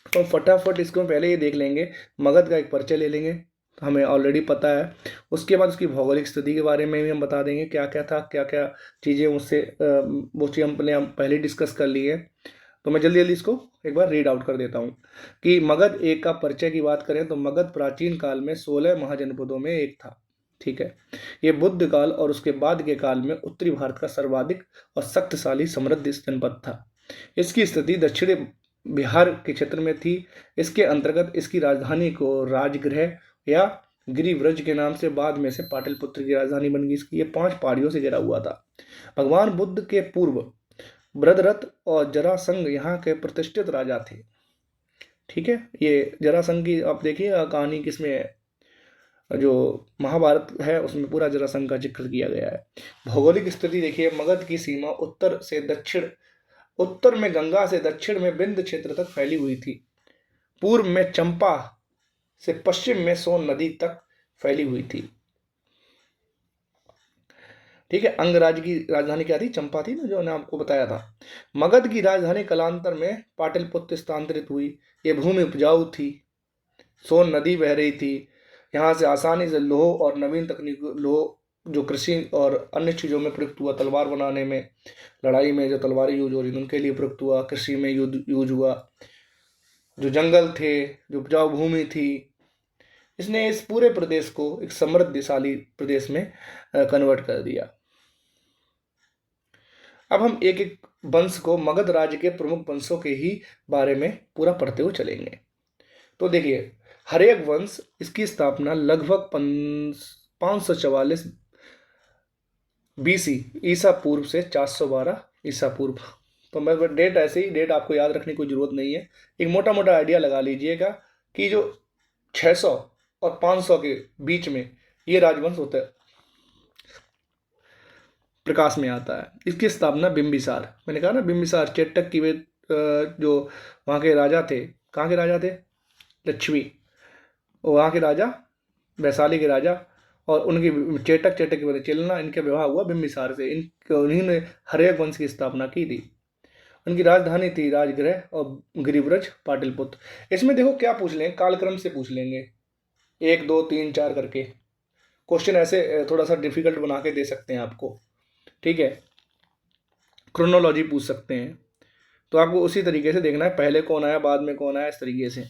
तो फटाफट इसको पहले ये देख लेंगे, मगध का एक परिचय ले लेंगे, हमें ऑलरेडी पता है। उसके बाद उसकी भौगोलिक स्थिति के बारे में भी हम बता देंगे, क्या क्या था, क्या क्या चीज़ें उससे वो चीज़ हम पहले डिस्कस कर लिए हैं। तो मैं जल्दी जल्दी इसको एक बार रीड आउट कर देता हूँ कि मगध एक का परिचय की बात करें तो मगध प्राचीन काल में 16 महाजनपदों में एक था। ठीक है, ये बुद्ध काल और उसके बाद के काल में उत्तरी भारत का सर्वाधिक और शक्तिशाली समृद्ध जनपद था। इसकी स्थिति दक्षिणी बिहार के क्षेत्र में थी। इसके अंतर्गत इसकी राजधानी को राजगृह या गिरिव्रज के नाम से बाद में से पाटलिपुत्र की राजधानी बन गई। इसकी ये 5 पहाड़ियों से घिरा हुआ था। भगवान बुद्ध के पूर्व बृहद्रथ और जरासंध यहाँ के प्रतिष्ठित राजा थे। ठीक है, ये जरासंध की आप देखिए कहानी किसमें है, जो महाभारत है उसमें पूरा जरासंध का जिक्र किया गया है। भौगोलिक स्थिति देखिए, मगध की सीमा उत्तर में गंगा से दक्षिण में विंध्य क्षेत्र तक फैली हुई थी। पूर्व में चंपा से पश्चिम में सोन नदी तक फैली हुई थी। ठीक है, अंगराज की राजधानी क्या थी? चंपा थी ना, जो मैंने आपको बताया था। मगध की राजधानी कालांतर में पाटलिपुत्र स्थानांतरित हुई। ये भूमि उपजाऊ थी, सोन नदी बह रही थी, यहाँ से आसानी से लोह और नवीन तकनीक लोह जो कृषि और अन्य चीज़ों में प्रयुक्त हुआ, तलवार बनाने में, लड़ाई में जो तलवारें यूज हो रही थी उनके लिए प्रयुक्त हुआ, कृषि में यूज हुआ, जो जंगल थे, जो उपजाऊ भूमि थी, इसने इस पूरे प्रदेश को एक समृद्धशाली प्रदेश में कन्वर्ट कर दिया। अब हम एक एक वंश को, मगध राज्य के प्रमुख वंशों के ही बारे में पूरा पढ़ते हुए चलेंगे। तो देखिए, हर एक वंश, इसकी स्थापना लगभग 544 BC ईसा पूर्व से 412 ईसा पूर्व। तो मैं डेट ऐसे ही, डेट आपको याद रखने की कोई जरूरत नहीं है, एक मोटा मोटा आइडिया लगा लीजिएगा कि जो 600 और 500 के बीच में ये राजवंश होता है, प्रकाश में आता है। इसकी स्थापना बिंबिसार, मैंने कहा ना बिंबिसार चेटक की वे जो वहाँ के राजा थे, कहाँ के राजा थे? लक्ष्मी, वहाँ के राजा, वैशाली के राजा, और उनकी चेटक की वजह चलना, इनका विवाह हुआ बिंबिसार से। उन्हीं ने हर्यक वंश की स्थापना की थी। उनकी राजधानी थी राजगृह और गिरिव्रज पाटलिपुत्र। इसमें देखो क्या पूछ लेंगे, कालक्रम से पूछ लेंगे, 1 2 3 4 करके। क्वेश्चन ऐसे थोड़ा सा डिफिकल्ट बना के दे सकते हैं आपको, ठीक है। क्रोनोलॉजी पूछ सकते हैं, तो आपको उसी तरीके से देखना है, पहले कौन आया बाद में कौन आया, इस तरीके से।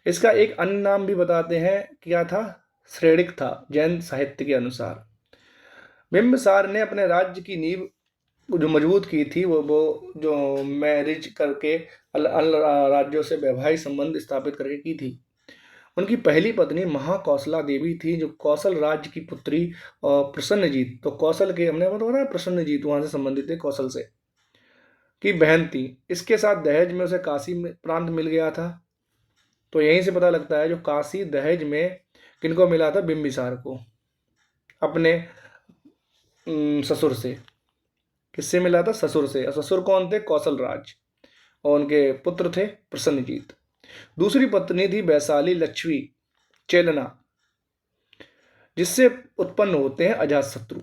इसका एक अन्य नाम भी बताते हैं, क्या था? श्रेणिक था, जैन साहित्य के अनुसार। बिंबिसार ने अपने राज्य की नींव जो मजबूत की थी, वो जो मैरिज करके राज्यों से वैवाहिक संबंध स्थापित करके की थी। उनकी पहली पत्नी महाकौशला देवी थी, जो कौशल राज्य की पुत्री, और प्रसन्नजीत, तो कौशल के, हमने बताया प्रसन्नजीत वहां से संबंधित थे, कौशल से, की बहन थी। इसके साथ दहेज में उसे काशी में प्रांत मिल गया था। तो यहीं से पता लगता है, जो काशी दहेज में किनको मिला था? बिंबिसार को, अपने ससुर से। किससे मिला था? ससुर से। ससुर कौन थे? कौशल राज, और उनके पुत्र थे प्रसन्नजीत। दूसरी पत्नी थी वैशाली लक्ष्मी चेलना, जिससे उत्पन्न होते हैं अजातशत्रु।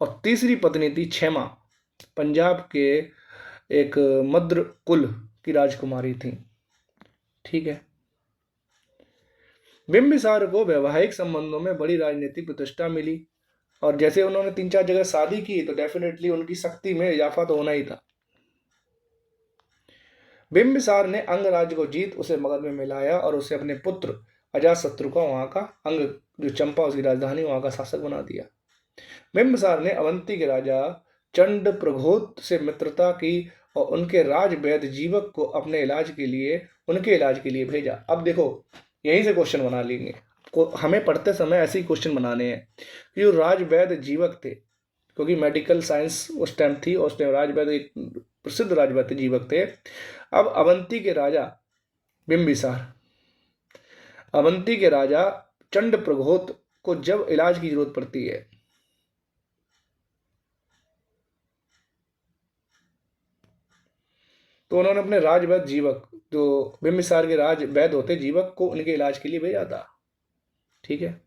और तीसरी पत्नी थी क्षेमा, पंजाब के एक मद्र कुल की राजकुमारी थी। ठीक है। बिंबिसार को वैवाहिक संबंधों में बड़ी राजनीतिक प्रतिष्ठा मिली, और जैसे उन्होंने 3-4 जगह शादी की, तो डेफिनेटली उनकी शक्ति में इजाफा तो होना ही था। बिंबिसार ने अंग राज्य को जीत उसे मगध में मिलाया, और उसे अपने पुत्र अजातशत्रु का वहां का अंग, जो चंपा उसकी राजधानी, वहां का शासक बना दिया। बिंबिसार ने अवंती के राजा चंड प्रघोत से मित्रता की, और उनके राज वैद्य जीवक को उनके इलाज के लिए भेजा। अब देखो, यहीं से क्वेश्चन बना लेंगे, हमें पढ़ते समय ऐसे ही क्वेश्चन बनाने हैं कि जो राज वैद्य जीवक थे, क्योंकि मेडिकल साइंस उस टाइम थी, और उस टाइम राज वैद्य एक प्रसिद्ध राज वैद्य जीवक थे। अब अवंती के राजा बिंबिसार, अवंती के राजा चंड प्रघोत को जब इलाज की जरूरत पड़ती है, तो उन्होंने अपने राज वैद्य जीवक, जो बिंबिसार के राज वैद्य होते जीवक को, उनके इलाज के लिए भेजा था। ठीक है।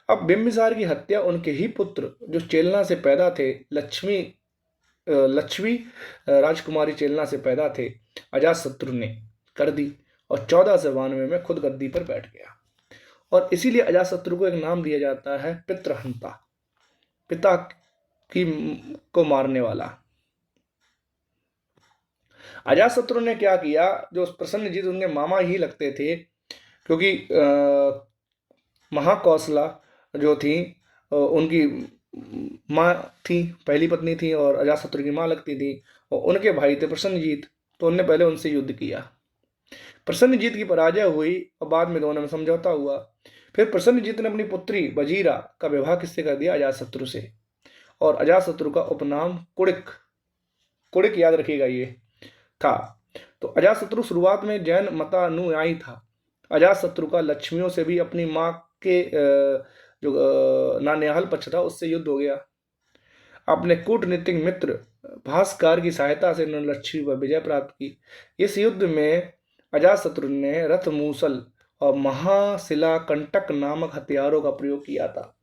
अब बिंबिसार की हत्या उनके ही पुत्र जो चेलना से पैदा थे, लक्ष्मी राजकुमारी चेलना से पैदा थे, अजातशत्रु ने कर दी, और 1492 में खुद गद्दी पर बैठ गया। और इसीलिए अजातशत्रु को एक नाम दिया जाता है पितृहंता, पिता की को मारने वाला। अजातशत्रु ने क्या किया, जो प्रसन्नजीत उनके मामा ही लगते थे, क्योंकि महाकौशला जो थी उनकी माँ थी, पहली पत्नी थी, और अजातशत्रु की माँ लगती थी, और उनके भाई थे प्रसन्नजीत, तो उनने पहले उनसे युद्ध किया। प्रसन्नजीत की पराजय हुई, और बाद में दोनों में समझौता हुआ। फिर प्रसन्नजीत ने अपनी पुत्री वजीरा का विवाह किससे कर दिया? अजातशत्रु से। और अजातशत्रु का उपनाम कुड़िक, कुड़िक याद रखिएगा, ये था। तो अजातशत्रु शुरुआत में जैन मतानुयायी था। अजातशत्रु का लक्ष्मियों से भी अपनी माँ के जो नान्याल पक्ष था उससे युद्ध हो गया। अपने कूटनीतिक मित्र भास्कर की सहायता से उन्होंने लक्ष्मी पर विजय प्राप्त की। इस युद्ध में अजातशत्रु ने रथमूसल और महाशिलाकंटक नामक हथियारों का प्रयोग किया था।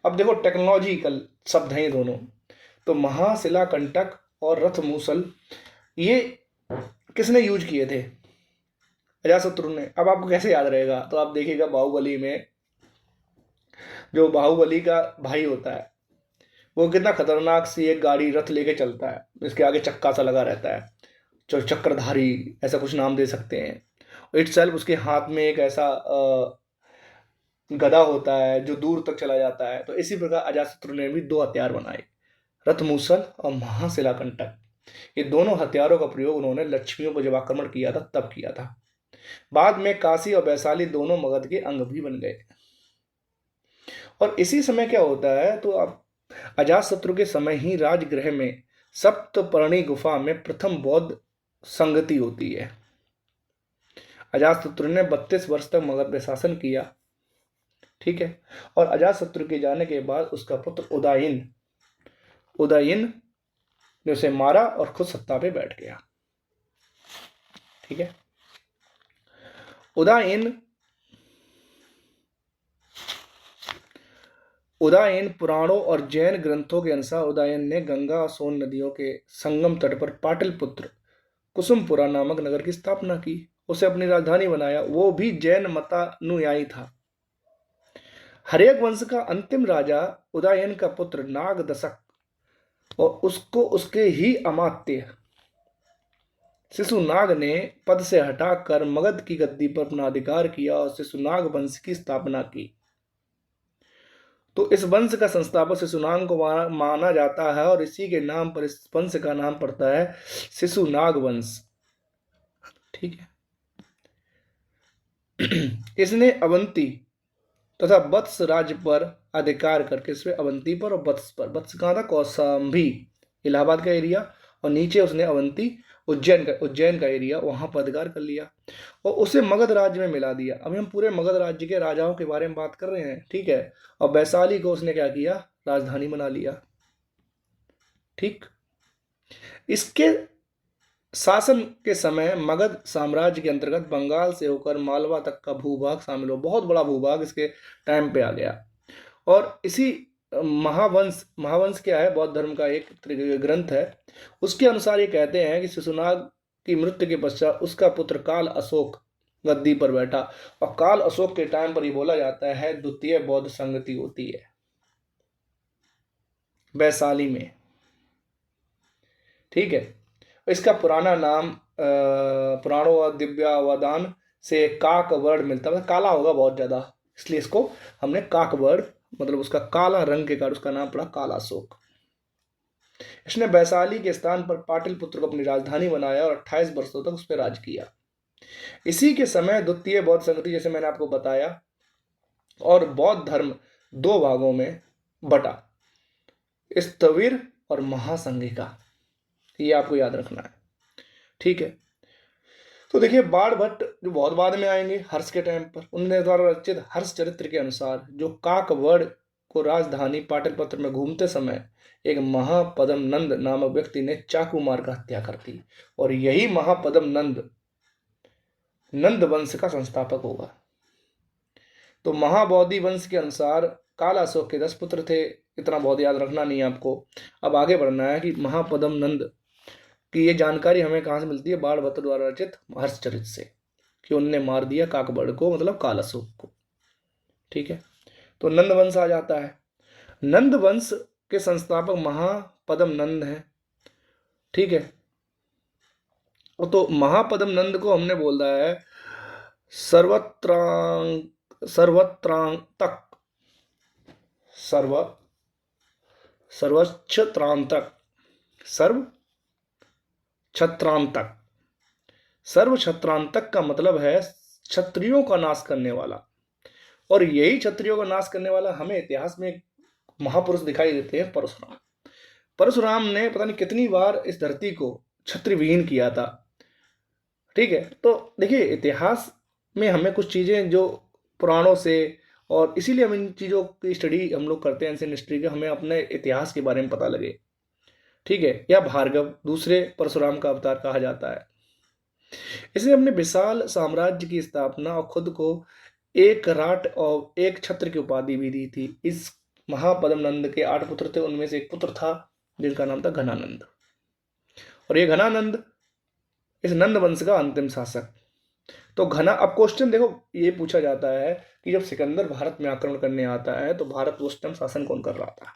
अब देखो टेक्नोलॉजिकल शब्द हैं ये दोनों। तो महाशिलाकंटक और रथमूसल ये किसने यूज किए थे? अजातशत्रु ने। अब आपको कैसे याद रहेगा? तो आप देखिएगा बाहुबली में जो बाहुबली का भाई होता है वो कितना खतरनाक सी एक गाड़ी रथ लेके चलता है, इसके आगे चक्का सा लगा रहता है, जो चक्रधारी ऐसा कुछ नाम दे सकते हैं। इट सेल्फ उसके हाथ में एक ऐसा गदा होता है जो दूर तक चला जाता है। तो इसी प्रकार अजातशत्रु ने भी दो हथियार बनाए, रथमूसल और महाशिलाकंटक। ये दोनों हथियारों का प्रयोग उन्होंने लक्ष्मियों पर जब आक्रमण किया था तब किया था। बाद में काशी और वैशाली दोनों मगध के अंग भी बन गए। और इसी समय क्या होता है, तो अब अजातशत्रु के समय ही राजगृह में सप्तपर्णी गुफा में प्रथम बौद्ध संगति होती है। अजातशत्रु ने 32 वर्ष तक मगध पे शासन किया, ठीक है। और अजातशत्रु के जाने के बाद उसका पुत्र उदयन ने उसे मारा और खुद सत्ता पे बैठ गया, ठीक है। उदयन पुराणों और जैन ग्रंथों के अनुसार उदयन ने गंगा और सोन नदियों के संगम तट पर पाटलिपुत्र कुसुमपुरा नामक नगर की स्थापना की, उसे अपनी राजधानी बनाया। वो भी जैन मतानुयायी था। हर्यक वंश का अंतिम राजा उदयन का पुत्र नागदशक और उसको उसके ही अमात्य शिशुनाग ने पद से हटाकर मगध की गद्दी पर अपना अधिकार किया और शिशुनाग वंश की स्थापना की। तो इस वंश का संस्थापक शिशुनाग को माना जाता है और इसी के नाम पर इस वंश का नाम पड़ता है शिशुनाग वंश, ठीक है। इसने अवंती तथा वत्स राज्य पर अधिकार करके इसमें अवंती पर और वत्स पर, वत्स कहाँ था? कौशाम्बी इलाहाबाद का एरिया, और नीचे उसने अवंती उज्जैन का एरिया वहां पर अधिकार कर लिया और उसे मगध राज्य में मिला दिया। अभी हम पूरे मगध राज्य के राजाओं के बारे में बात कर रहे हैं, ठीक है। और वैशाली को उसने क्या किया? राजधानी बना लिया, ठीक। इसके शासन के समय मगध साम्राज्य के अंतर्गत बंगाल से होकर मालवा तक का भूभाग शामिल हो, बहुत बड़ा भूभाग इसके टाइम पे आ गया। और इसी महावंश क्या है? बौद्ध धर्म का एक ग्रंथ है। उसके अनुसार ये कहते हैं कि शिशुनाग की मृत्यु के पश्चात उसका पुत्र काल अशोक गद्दी पर बैठा और काल अशोक के टाइम पर ये बोला जाता है द्वितीय बौद्ध संगति होती है वैशाली में, ठीक है। इसका पुराना नाम पुराणों और दिव्यावदान से काक वर्ड मिलता है, काला होगा बहुत ज्यादा इसलिए इसको हमने काक वर्ड, मतलब उसका काला रंग के कारण उसका नाम पड़ा काला अशोक। इसने वैशाली के स्थान पर पाटलिपुत्र को अपनी राजधानी बनाया और 28 वर्षों तक उस पर राज किया। इसी के समय द्वितीय बौद्ध संगति, जैसे मैंने आपको बताया, और बौद्ध धर्म दो भागों में बटा, स्थविर और महासंघिका, ये आपको याद रखना है, ठीक है। तो देखिए बाण भट्ट जो बहुत बाद में आएंगे हर्ष के टाइम पर, उनके द्वारा रचित हर्ष चरित्र के अनुसार जो काकवड़ को राजधानी पाटलिपुत्र में घूमते समय एक महापदम नंद नामक व्यक्ति ने चाकू मारकर हत्या कर दी और यही महापदम नंद वंश का संस्थापक होगा। तो महाबौद्धि वंश के अनुसार काल अशोक के 10 पुत्र थे, इतना बहुत याद रखना नहीं है आपको। अब आगे बढ़ना है कि महापदम नंद की ये जानकारी हमें कहाँ से मिलती है? बाण भट्ट द्वारा रचित हर्षचरित से, कि उनने मार दिया काकबड़ को, मतलब काल अशोक को, ठीक है। तो नंद वंश आ जाता है। नंद वंश के संस्थापक महापदम नंद हैं, ठीक है। तो महापदम नंद को हमने बोला है सर्वक्षत्रांतक का मतलब है क्षत्रियों का नाश करने वाला। और यही क्षत्रियों का नाश करने वाला हमें इतिहास में एक महापुरुष दिखाई देते हैं, परशुराम। परशुराम ने पता नहीं कितनी बार इस धरती को क्षत्रिय विहीन किया था। ठीक है, तो देखिए इतिहास में हमें कुछ चीज़ें जो पुराणों से, और इसीलिए हम इन चीज़ों की स्टडी हम लोग करते हैं एंशिएंट हिस्ट्री के, हमें अपने इतिहास के बारे में पता लगे। ठीक है, या भार्गव दूसरे परशुराम का अवतार कहा जाता है। इसने अपने विशाल साम्राज्य की स्थापना और खुद को एक राट और एक छत्र की उपाधि भी दी थी। इस महापद्म नंद के 8 पुत्र थे, उनमें से एक पुत्र था जिनका नाम था घनानंद, और ये घनानंद इस नंद वंश का अंतिम शासक। तो घना, अब क्वेश्चन देखो ये पूछा जाता है कि जब सिकंदर भारत में आक्रमण करने आता है तो भारत उस टाइम शासन कौन कर रहा था।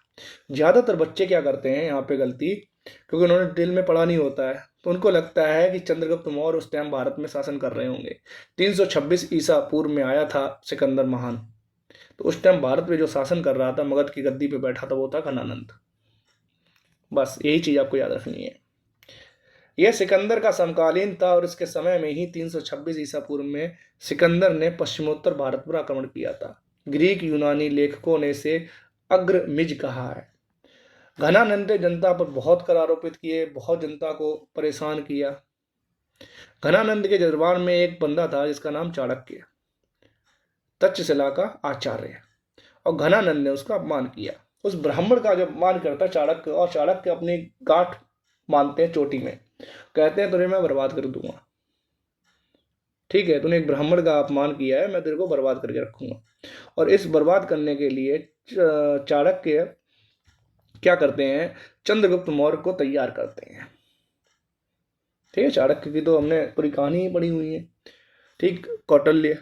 ज्यादातर बच्चे क्या करते हैं यहाँ पे गलती, क्योंकि उन्होंने डिटेल में पढ़ा नहीं होता है, तो उनको लगता है कि चंद्रगुप्त मौर्य उस टाइम भारत में शासन कर रहे होंगे। 326 ईसा पूर्व में आया था सिकंदर महान, तो उस टाइम भारत में जो शासन कर रहा था, मगध की गद्दी पे बैठा था, वो था घनानंद। बस यही चीज आपको याद रखनी है। यह सिकंदर का समकालीन था, और इसके समय में ही 326 ईसा पूर्व में सिकंदर ने पश्चिमोत्तर भारत पर आक्रमण किया था। ग्रीक यूनानी लेखकों ने इसे अग्रमिज कहा है। घनानंद ने जनता पर बहुत कर आरोपित किए, बहुत जनता को परेशान किया। घनानंद के दरबार में एक बंदा था जिसका नाम चाणक्य, तक्षशिला का आचार्य, और घनानंद ने उसका अपमान किया। उस ब्राह्मण का जब अपमान करता चाणक्य, और चाणक्य अपनी गांठ मानते हैं चोटी में, कहते हैं तुझे मैं बर्बाद कर दूंगा। ठीक है, तूने एक ब्राह्मण का अपमान किया है, मैं तेरे को बर्बाद करके रखूंगा। और इस बर्बाद करने के लिए चाणक्य क्या करते हैं, चंद्रगुप्त मौर्य को तैयार करते हैं। ठीक है, चाणक्य की तो हमने पूरी कहानी ही पढ़ी हुई है। ठीक, कौटिल्य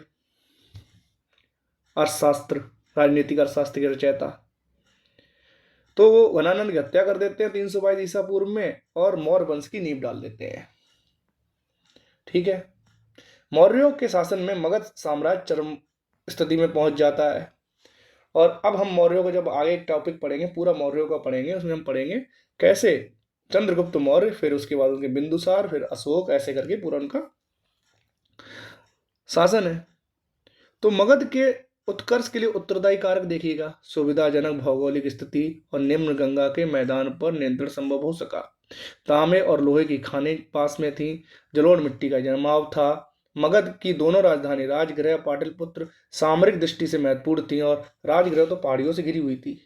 अर्थशास्त्र, राजनीतिक अर्थशास्त्र के रचयिता, तो वो घनानंद की हत्या कर देते हैं 322 ईसा पूर्व में, और मौर्य वंश की नींव डाल देते हैं। ठीक है, मौर्यों के शासन में मगध साम्राज्य चरम स्थिति में पहुंच जाता है। और अब हम मौर्यों को जब आगे एक टॉपिक पढ़ेंगे, पूरा मौर्यों का पढ़ेंगे, उसमें हम पढ़ेंगे कैसे चंद्रगुप्त मौर्य, फिर उसके बाद उनके बिंदुसार, फिर अशोक, ऐसे करके पूरा उनका शासन है। तो मगध के उत्कर्ष के लिए उत्तरदायी कारक देखिएगा, सुविधाजनक भौगोलिक स्थिति और निम्न गंगा के मैदान पर नियंत्रण संभव हो सका। तांबे और लोहे की खानें पास में थी, जलोढ़ मिट्टी का जमाव था। मगध की दोनों राजधानी राजगृह पाटलिपुत्र सामरिक दृष्टि से महत्वपूर्ण थी, और राजगृह तो पहाड़ियों से घिरी हुई थी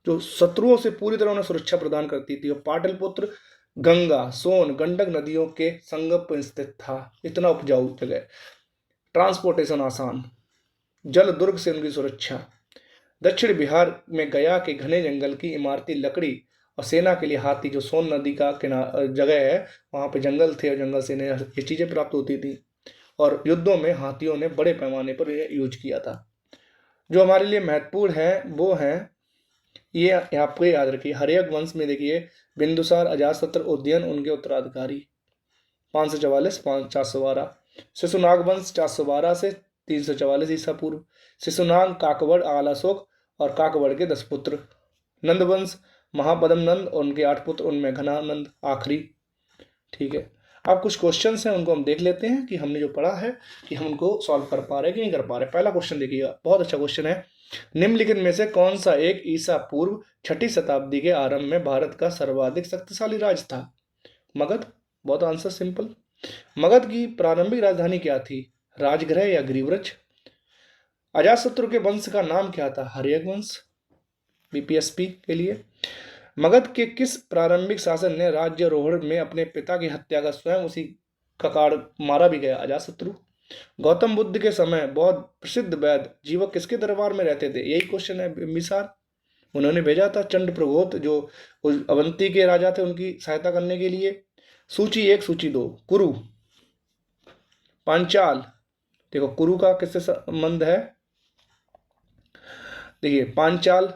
जो शत्रुओं से पूरी तरह उन्हें सुरक्षा प्रदान करती थी, और पाटलिपुत्र गंगा, सोन, गंडक नदियों के संगम पर स्थित था। इतना उपजाऊ जगह, ट्रांसपोर्टेशन आसान, जल दुर्ग से उनकी सुरक्षा। दक्षिण बिहार में गया के घने जंगल की इमारती लकड़ी, और सेना के लिए हाथी, जो सोन नदी का जगह है वहां पे जंगल थे, और जंगल से इन्हें ये चीजें प्राप्त होती थी। और युद्धों में हाथियों ने बड़े पैमाने पर यह यूज किया था। जो हमारे लिए महत्वपूर्ण है वो है, ये आपको याद रखिए, हर्यक वंश में देखिए बिंदुसार, अजातशत्रु, उदयन उनके उत्तराधिकारी 544 412। शिशुनाग वंश 412 से 344 ईसा पूर्व। शिशुनाग काकवड़ आलाशोक और काकवड़ के 10 पुत्र। नंदवंश महापद्म नंद और उनके 8 पुत्र, उनमें घनानंद आखिरी। ठीक है, अब कुछ क्वेश्चंस हैं उनको हम देख लेते हैं कि हमने जो पढ़ा है कि हम उनको सॉल्व कर पा रहे हैं कि नहीं कर पा रहे। पहला क्वेश्चन देखिएगा, बहुत अच्छा क्वेश्चन है। निम्नलिखित में से कौन सा एक ईसा पूर्व 6ठी शताब्दी के आरंभ में भारत का सर्वाधिक शक्तिशाली राज्य था? मगध। बहुत आंसर सिंपल। मगध की प्रारंभिक राजधानी क्या थी, राजगृह या गिरिव्रज? अजातशत्रु के वंश का नाम क्या था, हर्यक वंश। बीपीएसपी के लिए, मगध के किस प्रारंभिक शासक ने राज्यारोहण में अपने पिता की हत्या का स्वयं उसी ककाड़ मारा भी गया, अजातशत्रु। गौतम बुद्ध के समय बहुत प्रसिद्ध वैद्य जीवक किसके दरबार में रहते थे, यही क्वेश्चन है बिंबिसार। उन्होंने भेजा था चंड प्रगोत, जो अवंती के राजा थे, उनकी सहायता करने के लिए। सूची 1 सूची 2, कुरु, पांचाल। देखो कुरु का किससे संबंध है, देखिए पांचाल,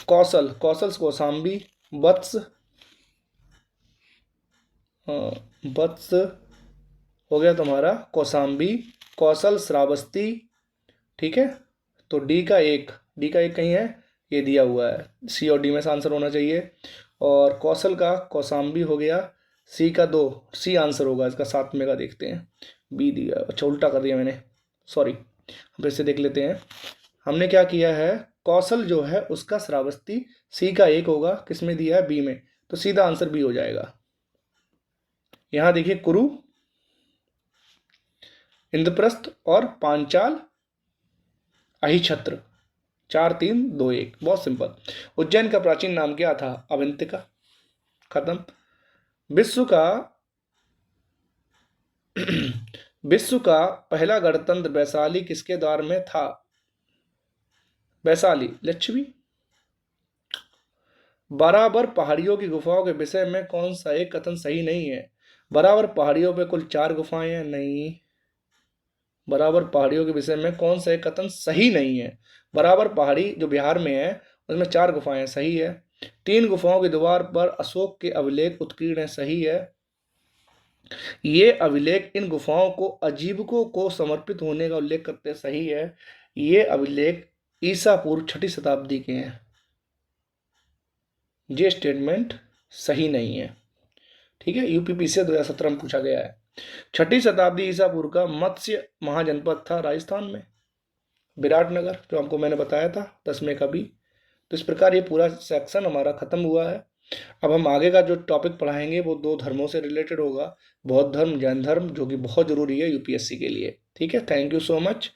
कौशल, कौशल कौशाम्बी, वत्स, वत्स हो गया तुम्हारा कौशाम्बी, कौशल श्रावस्ती। ठीक है, तो डी का एक कहीं है, ये दिया हुआ है, सी और डी में से आंसर होना चाहिए। और कौशल का कौशाम्बी हो गया, सी का 2, सी आंसर होगा इसका, 7 में का देखते हैं, बी दिया, अच्छा उल्टा कर दिया मैंने, सॉरी। फिर से देख लेते हैं, हमने क्या किया है, कौशल जो है उसका श्रावस्ती, सी का 1 होगा, किसमें दिया है, बी में, तो सीधा आंसर बी हो जाएगा। यहां देखिए कुरु, इंद्रप्रस्थ और पांचाल, अहिछत्र। 4 3 2 1, बहुत सिंपल। उज्जैन का प्राचीन नाम क्या था? अवंतिका। खत्म। विश्व का विश्व का पहला गणतंत्र वैशाली किसके द्वार में था? वैशाली, लिच्छवी। बराबर पहाड़ियों की गुफाओं के विषय में कौन सा एक कथन सही नहीं है? बराबर पहाड़ियों पे कुल 4 गुफाएं हैं, नहीं। बराबर पहाड़ियों के विषय में कौन सा एक कथन सही नहीं है? बराबर पहाड़ी जो बिहार में है उसमें 4 गुफाएं, सही है। 3 गुफाओं के द्वार पर अशोक के अभिलेख उत्कीर्ण है, सही है। ये अभिलेख इन गुफाओं को अजीबकों को समर्पित होने का उल्लेख करते हैं, सही है। ये अभिलेख ईसा पूर्व 6ठी शताब्दी के हैं। ये स्टेटमेंट सही नहीं है। ठीक है, यूपीपीसी से 2017 में पूछा गया है। 6ठी शताब्दी ईसा पूर्व का मत्स्य महाजनपद था राजस्थान में, विराटनगर, जो आपको मैंने बताया था 10वें का भी। तो इस प्रकार ये पूरा सेक्शन हमारा खत्म हुआ है। अब हम आगे का जो टॉपिक पढ़ाएंगे वो 2 धर्मों से रिलेटेड होगा, बौद्ध धर्म, जैन धर्म, जो कि बहुत जरूरी है यूपीएससी के लिए। ठीक है, थैंक यू सो मच।